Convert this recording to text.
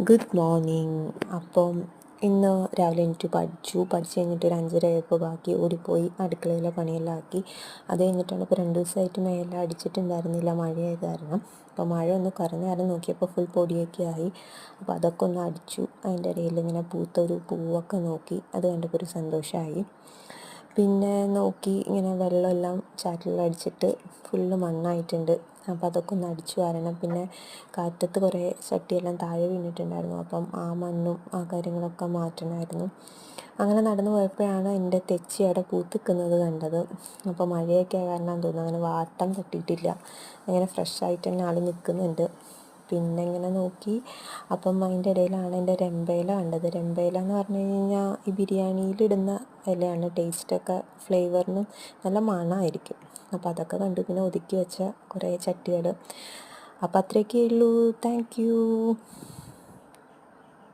Good morning. അപ്പം ഇന്ന് രാവിലെ എനിക്ക് പഠിച്ച് കഴിഞ്ഞിട്ട് ഒരു 5:30 ആയപ്പോൾ ബാക്കി ഓടിപ്പോയി അടുക്കളയിലെ പണിയെല്ലാം ആക്കി. അത് കഴിഞ്ഞിട്ടാണ് ഇപ്പോൾ 2 ദിവസമായിട്ട് മേലെ അടിച്ചിട്ടുണ്ടായിരുന്നില്ല, മഴയായത് കാരണം. അപ്പോൾ മഴ ഒന്ന് കുറഞ്ഞ നേരം നോക്കിയപ്പോൾ ഫുൾ പൊടിയൊക്കെ ആയി. അപ്പോൾ അതൊക്കെ ഒന്ന് അടിച്ചു. അതിൻ്റെ ഇടയിൽ ഇങ്ങനെ പൂത്തൊരു പൂവൊക്കെ നോക്കി, അത് കണ്ടപ്പോൾ ഒരു സന്തോഷമായി. പിന്നെ നോക്കി ഇങ്ങനെ വെള്ളമെല്ലാം ചാറ്റിലെല്ലാം അടിച്ചിട്ട് ഫുള്ള് മണ്ണായിട്ടുണ്ട്. അപ്പോൾ അതൊക്കെ ഒന്ന് അടിച്ചു വാരണം. പിന്നെ കാറ്റത്ത് കുറേ ചട്ടിയെല്ലാം താഴെ വീണിട്ടുണ്ടായിരുന്നു. അപ്പം ആ മണ്ണും ആ കാര്യങ്ങളൊക്കെ മാറ്റണമായിരുന്നു. അങ്ങനെ നടന്നു പോയപ്പോഴാണ് എൻ്റെ തെച്ചി അവിടെ പൂത്തിക്കുന്നത് കണ്ടത്. അപ്പോൾ മഴയൊക്കെ കാരണം തോന്നുന്നു അങ്ങനെ വാട്ടം തട്ടിയിട്ടില്ല, അങ്ങനെ ഫ്രഷായിട്ട് തന്നെ ആൾ നിൽക്കുന്നുണ്ട്. പിന്നെ ഇങ്ങനെ നോക്കി, അപ്പം അതിൻ്റെ ഇടയിലാണ് എൻ്റെ രമ്പയില കണ്ടത്. രമ്പയില എന്ന് പറഞ്ഞു കഴിഞ്ഞാൽ ഈ ബിരിയാണിയിലിടുന്ന ഇലയാണ്. ടേസ്റ്റൊക്കെ ഫ്ലേവറിനും നല്ല മണമായിരിക്കും. അപ്പോൾ അതൊക്കെ കണ്ടു. പിന്നെ ഒതുക്കി വെച്ച കുറേ ചട്ടികൾ. അപ്പോൾ അത്രയൊക്കെ ഉള്ളൂ. Thank you.